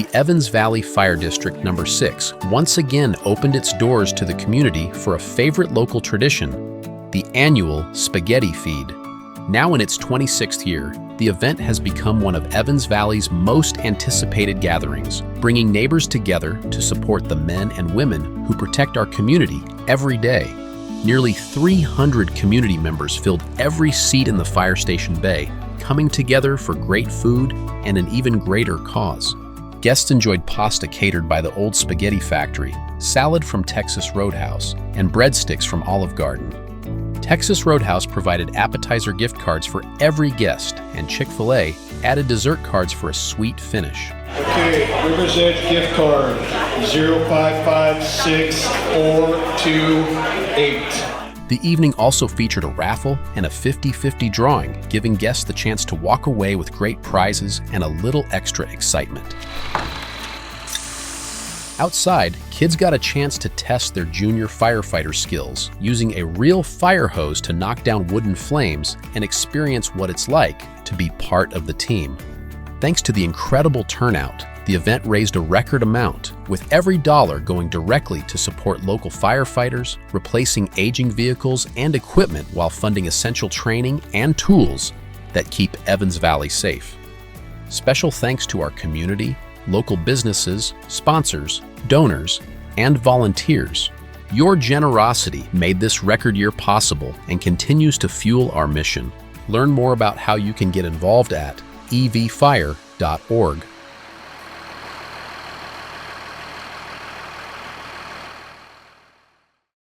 the Evans Valley Fire District Number 6 once again opened its doors to the community for a favorite local tradition, the annual Spaghetti Feed. Now in its 26th year, the event has become one of Evans Valley's most anticipated gatherings, bringing neighbors together to support the men and women who protect our community every day. Nearly 300 community members filled every seat in the fire station bay, coming together for great food and an even greater cause. Guests enjoyed pasta catered by the Old Spaghetti Factory, salad from Texas Roadhouse, and breadsticks from Olive Garden. Texas Roadhouse provided appetizer gift cards for every guest, and Chick-fil-A added dessert cards for a sweet finish. Okay, River's Edge gift card 05564228. The evening also featured a raffle and a 50-50 drawing, giving guests the chance to walk away with great prizes and a little extra excitement. Outside, kids got a chance to test their junior firefighter skills, using a real fire hose to knock down wooden flames and experience what it's like to be part of the team. Thanks to the incredible turnout, the event raised a record amount, with every dollar going directly to support local firefighters, replacing aging vehicles and equipment while funding essential training and tools that keep Evans Valley safe. Special thanks to our community, local businesses, sponsors, donors, and volunteers. Your generosity made this record year possible and continues to fuel our mission. Learn more about how you can get involved at evfire.org.